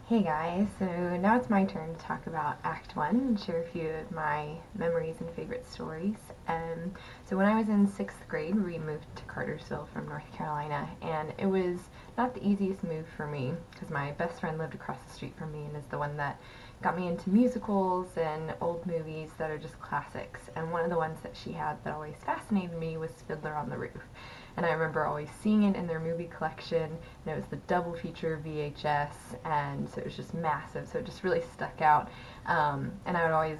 Hey guys, so now it's my turn to talk about Act 1 and share a few of my memories and favorite stories. So when I was in 6th grade, we moved to Cartersville from North Carolina, and it was not the easiest move for me because my best friend lived across the street from me and is the one that got me into musicals and old movies that are just classics. And one of the ones that she had that always fascinated me was Fiddler on the Roof. And I remember always seeing it in their movie collection, and it was the double feature VHS, and so it was just massive, so it just really stuck out. And I would always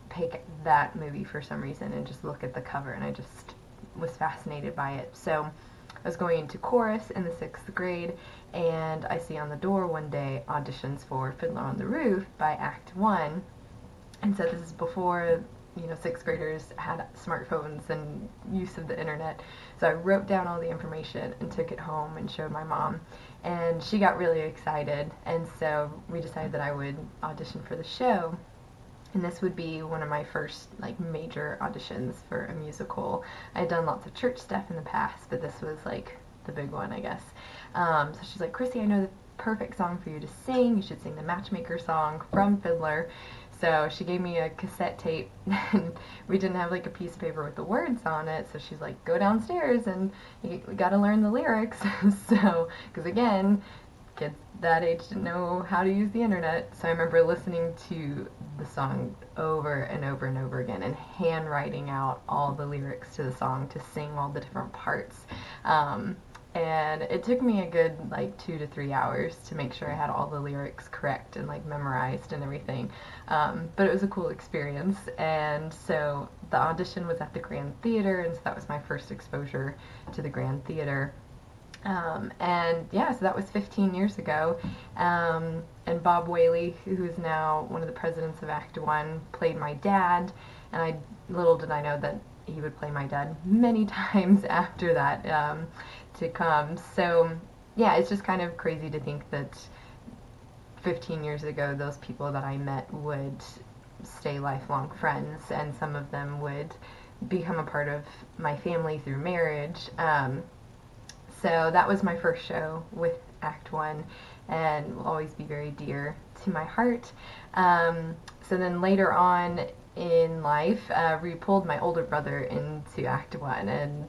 pick that movie for some reason and just look at the cover, and I just was fascinated by it. So I was going into chorus in the 6th grade, and I see on the door one day auditions for Fiddler on the Roof by Act 1. And so this is before 6th graders had smartphones and use of the internet. So I wrote down all the information and took it home and showed my mom, and she got really excited. And so we decided that I would audition for the show, and this would be one of my first major auditions for a musical. I had done lots of church stuff in the past, but this was like the big one, I guess. So she's like, Kristy, I know the perfect song for you to sing. You should sing the Matchmaker song from Fiddler. So she gave me a cassette tape, and we didn't have like a piece of paper with the words on it. So she's like, go downstairs and we got to learn the lyrics. So, because again, kids that age didn't know how to use the internet. So I remember listening to the song over and over and over again and handwriting out all the lyrics to the song to sing all the different parts. And it took me a good 2 to 3 hours to make sure I had all the lyrics correct and memorized and everything. But it was a cool experience. And so the audition was at the Grand Theater, and so that was my first exposure to the Grand Theater. And yeah, so that was 15 years ago. And Bob Whaley, who is now one of the presidents of Act 1, played my dad. And little did I know that he would play my dad many times after that to come. So yeah, it's just kind of crazy to think that 15 years ago those people that I met would stay lifelong friends, and some of them would become a part of my family through marriage. So that was my first show with Act 1 and will always be very dear to my heart. So then later on in life, we pulled my older brother into Act 1 and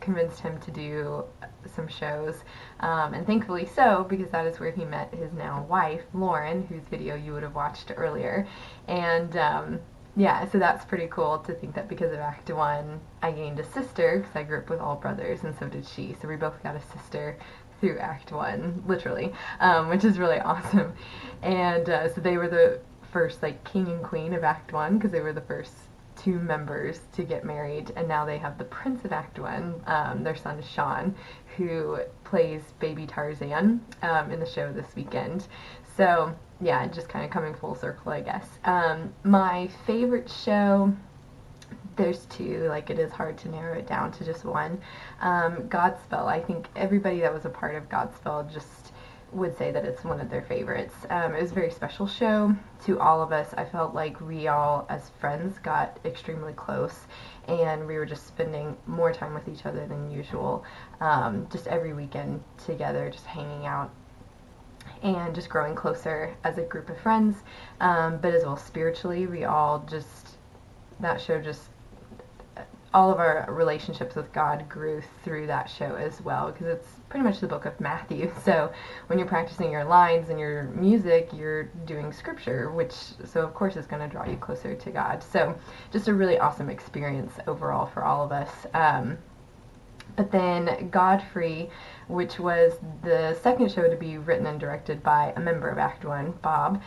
convinced him to do some shows, and thankfully so, because that is where he met his now wife, Lauren, whose video you would have watched earlier. And yeah, so that's pretty cool to think that because of Act 1, I gained a sister, because I grew up with all brothers, and so did she. So we both got a sister through Act 1, literally, which is really awesome. And so they were the first king and queen of Act 1, because they were the first two members to get married, and now they have the Prince of Act 1. Their son is Sean, who plays Baby Tarzan in the show this weekend. So yeah, just kind of coming full circle, I guess. My favorite show, there's two, it is hard to narrow it down to just one. Godspell, I think everybody that was a part of Godspell just would say that it's one of their favorites. It was a very special show to all of us. I felt like we all, as friends, got extremely close, and we were just spending more time with each other than usual, just every weekend together, just hanging out and just growing closer as a group of friends, but as well spiritually. We all just, that show just, all of our relationships with God grew through that show as well, because it's pretty much the book of Matthew. So when you're practicing your lines and your music, you're doing scripture, which so of course is going to draw you closer to God. So just a really awesome experience overall for all of us. But then Godfrey, which was the second show to be written and directed by a member of Act 1, Bob,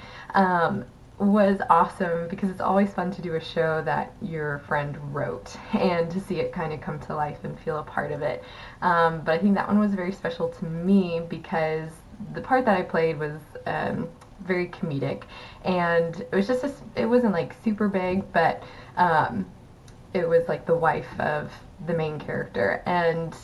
was awesome, because it's always fun to do a show that your friend wrote and to see it kind of come to life and feel a part of it. But I think that one was very special to me because the part that I played was very comedic, and it was just it wasn't super big, but it was the wife of the main character. And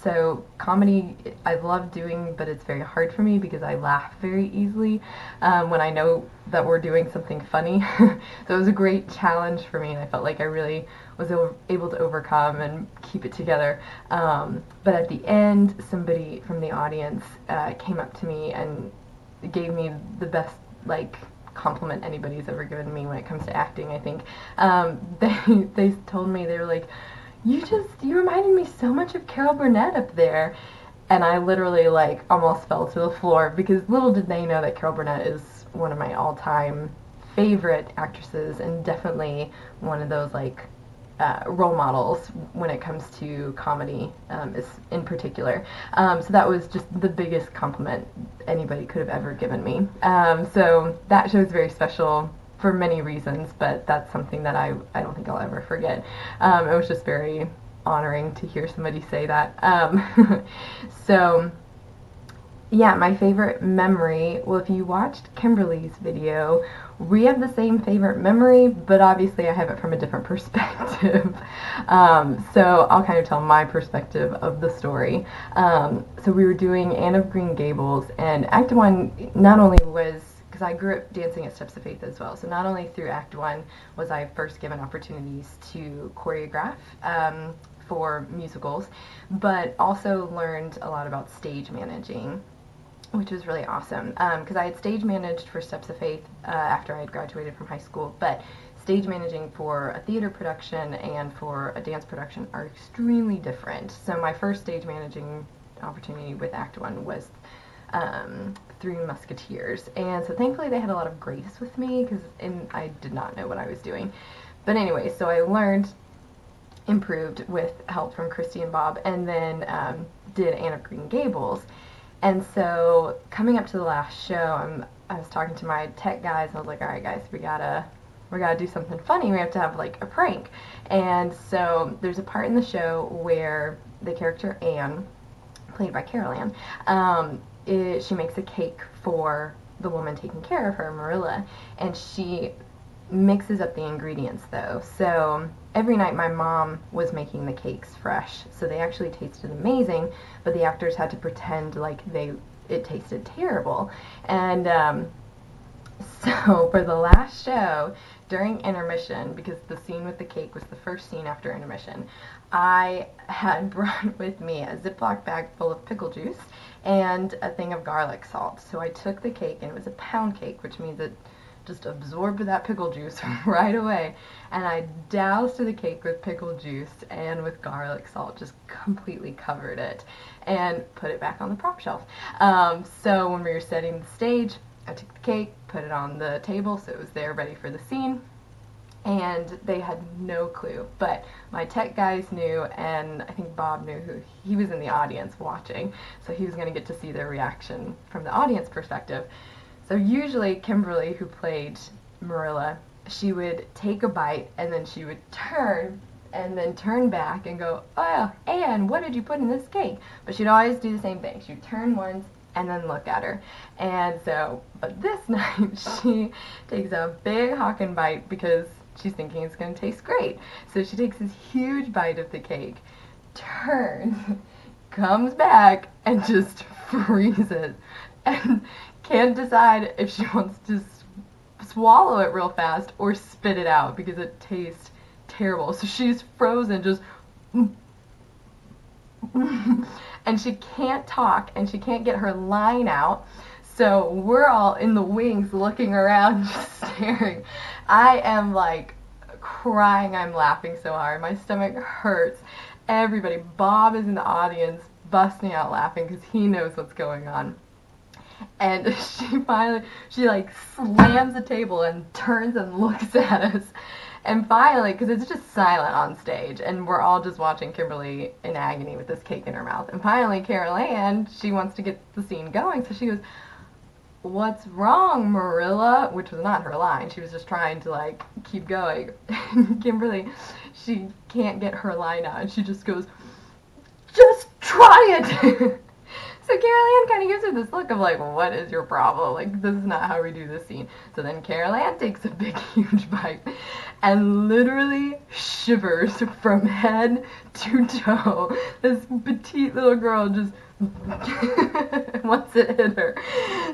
so comedy I love doing, but it's very hard for me because I laugh very easily when I know that we're doing something funny. So it was a great challenge for me, and I felt like I really was able to overcome and keep it together. But at the end, somebody from the audience came up to me and gave me the best, like, compliment anybody's ever given me when it comes to acting, I think. They told me, they were like, you reminded me so much of Carol Burnett up there. And I literally, like, almost fell to the floor, because little did they know that Carol Burnett is one of my all-time favorite actresses, and definitely one of those, like, role models when it comes to comedy, is in particular. So that was just the biggest compliment anybody could have ever given me. So that show is very special for many reasons, but that's something that I don't think I'll ever forget. It was just very honoring to hear somebody say that. So yeah, my favorite memory, well, if you watched Kimberly's video, we have the same favorite memory, but obviously I have it from a different perspective. So I'll kind of tell my perspective of the story. So we were doing Anne of Green Gables, and Act 1 not only was, because I grew up dancing at Steps of Faith as well, so not only through Act 1 was I first given opportunities to choreograph for musicals, but also learned a lot about stage managing, which was really awesome, because I had stage managed for Steps of Faith after I had graduated from high school, but stage managing for a theater production and for a dance production are extremely different. So my first stage managing opportunity with Act 1 was through Musketeers, and so thankfully they had a lot of grace with me, because I did not know what I was doing. But anyway, so I learned, improved with help from Kristy and Bob, and then did Anne of Green Gables. And so coming up to the last show, I was talking to my tech guys, and I was like, all right guys, we gotta do something funny. We have to have, like, a prank. And so there's a part in the show where the character Anne, played by Carol Ann, she makes a cake for the woman taking care of her, Marilla, and she mixes up the ingredients though. So every night my mom was making the cakes fresh, so they actually tasted amazing, but the actors had to pretend like it tasted terrible. And so for the last show, during intermission, because the scene with the cake was the first scene after intermission, I had brought with me a Ziploc bag full of pickle juice and a thing of garlic salt. So I took the cake, and it was a pound cake, which means it just absorbed that pickle juice right away, and I doused the cake with pickle juice and with garlic salt, just completely covered it, and put it back on the prop shelf. So when we were setting the stage, I took the cake, put it on the table so it was there ready for the scene, and they had no clue, but my tech guys knew, and I think Bob knew, who he was in the audience watching, so he was going to get to see their reaction from the audience perspective. So usually Kimberly, who played Marilla, she would take a bite, and then she would turn, and then turn back and go, oh, Anne, what did you put in this cake? But she'd always do the same thing. She'd turn once and then look at her. And so, but this night, she takes a big hockin' bite because she's thinking it's going to taste great. So she takes this huge bite of the cake, turns, comes back, and just freezes. And can't decide if she wants to swallow it real fast or spit it out because it tastes terrible. So she's frozen, just and she can't talk, and she can't get her line out. So we're all in the wings looking around, just staring. I am like crying. I'm laughing so hard. My stomach hurts. Everybody, Bob is in the audience busting out laughing because he knows what's going on. And she like slams the table and turns and looks at us. And finally, because it's just silent on stage, and we're all just watching Kimberly in agony with this cake in her mouth. And finally, Carol Ann, she wants to get the scene going, so she goes, "What's wrong, Marilla?" Which was not her line. She was just trying to, like, keep going. Kimberly, she can't get her line out, and she just goes, "Just try it!" So Carol Ann kind of gives her this look of like, what is your problem? Like, this is not how we do this scene. So then Carol Ann takes a big, huge bite and literally shivers from head to toe. This petite little girl just once it hit her.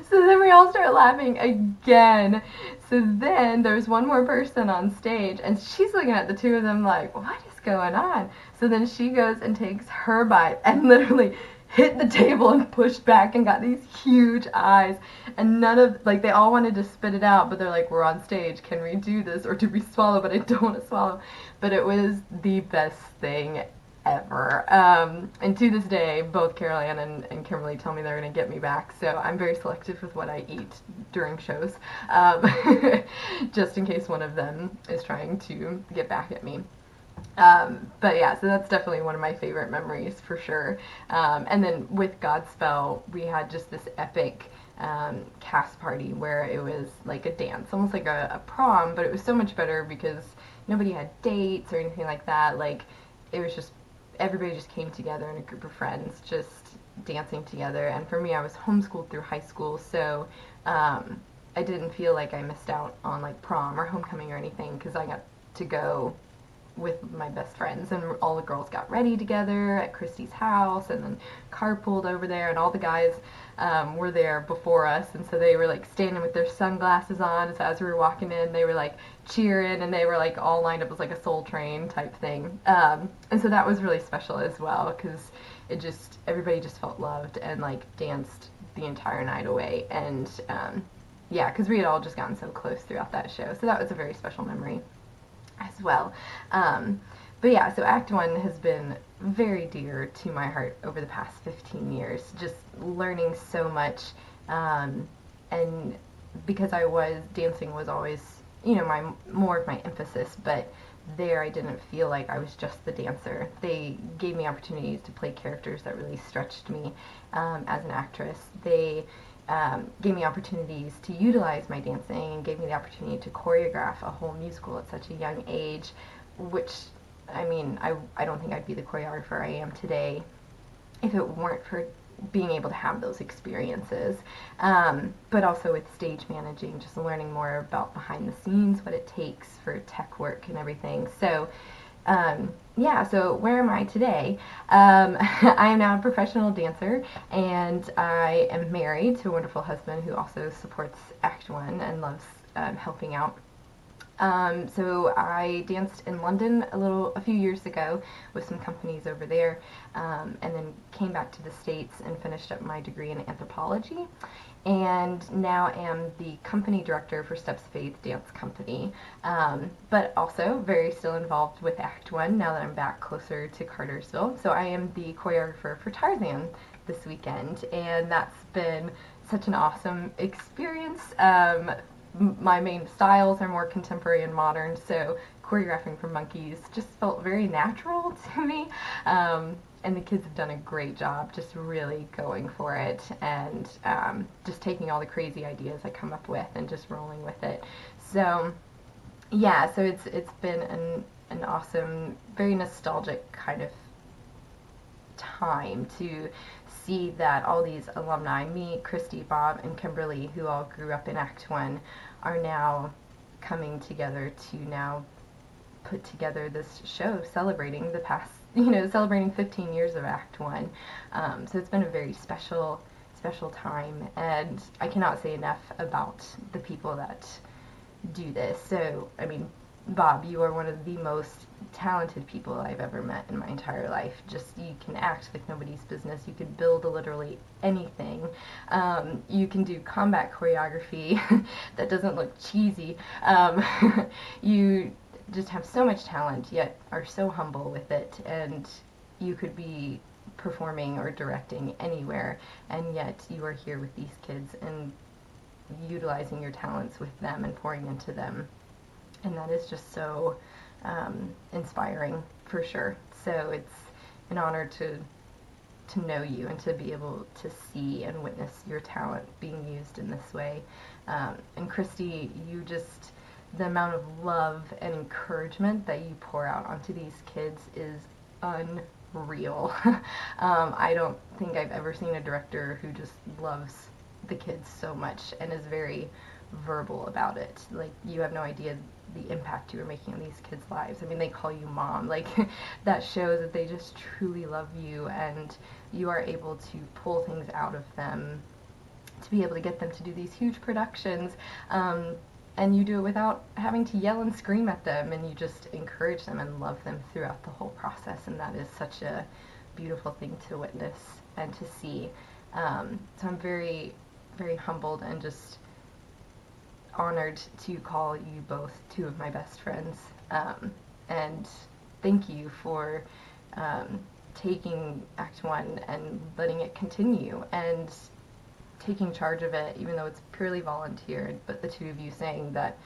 So then we all start laughing again. So then there's one more person on stage, and she's looking at the two of them like, what is going on? So then she goes and takes her bite and literally hit the table and pushed back and got these huge eyes. and none of, like, they all wanted to spit it out, but they're like, we're on stage, can we do this, or do we swallow? But I don't want to swallow. But it was the best thing ever. And to this day, both Carol Ann and Kimberly tell me they're going to get me back, so I'm very selective with what I eat during shows, just in case one of them is trying to get back at me. But yeah, so that's definitely one of my favorite memories for sure. And then with Godspell, we had just this epic cast party where it was like a dance, almost like a prom, but it was so much better because nobody had dates or anything like that. Like, it was just, everybody just came together in a group of friends, just dancing together. And for me, I was homeschooled through high school, so I didn't feel like I missed out on like prom or homecoming or anything, because I got to go with my best friends, and all the girls got ready together at Kristy's house, and then carpooled over there, and all the guys were there before us, and so they were like standing with their sunglasses on, so as we were walking in, they were like cheering, and they were like all lined up as like a Soul Train type thing, and so that was really special as well, because it just, everybody just felt loved and like danced the entire night away, and yeah, because we had all just gotten so close throughout that show, so that was a very special memory as well. But yeah, so Act 1 has been very dear to my heart over the past 15 years, just learning so much, and because dancing was always, you know, more of my emphasis, but there I didn't feel like I was just the dancer. They gave me opportunities to play characters that really stretched me as an actress. They gave me opportunities to utilize my dancing, and gave me the opportunity to choreograph a whole musical at such a young age, which, I mean, I don't think I'd be the choreographer I am today if it weren't for being able to have those experiences. But also with stage managing, just learning more about behind the scenes, what it takes for tech work and everything. So yeah, so where am I today? I am now a professional dancer, and I am married to a wonderful husband who also supports Act 1 and loves helping out. So I danced in London a few years ago with some companies over there, and then came back to the States and finished up my degree in anthropology, and now am the company director for Steps of Faith Dance Company, but also very still involved with Act 1 now that I'm back closer to Cartersville. So I am the choreographer for Tarzan this weekend, and that's been such an awesome experience. My main styles are more contemporary and modern, so choreographing for monkeys just felt very natural to me, and the kids have done a great job just really going for it, and just taking all the crazy ideas I come up with and just rolling with it. So yeah, so it's been an awesome, very nostalgic kind of time to see that all these alumni, me, Kristy, Bob, and Kimberly, who all grew up in Act 1, are now coming together to now put together this show celebrating the past, celebrating 15 years of Act 1. So it's been a very special time, and I cannot say enough about the people that do this. So, I mean, Bob, you are one of the most talented people I've ever met in my entire life. Just, you can act like nobody's business. You can build literally anything. You can do combat choreography that doesn't look cheesy. You just have so much talent, yet are so humble with it, and you could be performing or directing anywhere, and yet you are here with these kids and utilizing your talents with them and pouring into them. And that is just so inspiring, for sure. So it's an honor to know you and to be able to see and witness your talent being used in this way. And Kristy, the amount of love and encouragement that you pour out onto these kids is unreal. I don't think I've ever seen a director who just loves the kids so much and is very verbal about it. Like, you have no idea the impact you are making on these kids' lives. I mean, they call you mom. Like, that shows that they just truly love you, and you are able to pull things out of them to be able to get them to do these huge productions, and you do it without having to yell and scream at them, and you just encourage them and love them throughout the whole process, and that is such a beautiful thing to witness and to see. So I'm very, very humbled and just honored to call you both two of my best friends. And thank you for taking Act 1 and letting it continue and taking charge of it, even though it's purely volunteered, but the two of you saying that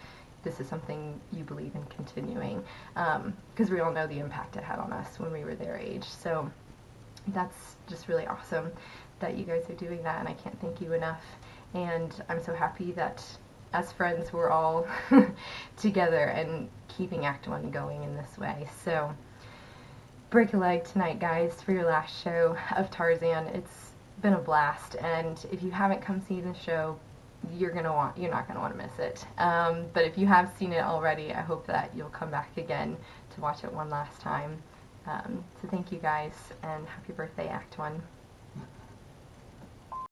this is something you believe in continuing, because we all know the impact it had on us when we were their age. So that's just really awesome that you guys are doing that, and I can't thank you enough. And I'm so happy that as friends we're all together and keeping Act 1 going in this way. So break a leg tonight, guys, for your last show of Tarzan. It's been a blast, and if you haven't come see the show, you're not gonna want to miss it. But if you have seen it already, I hope that you'll come back again to watch it one last time. So thank you guys, and happy birthday, Act 1.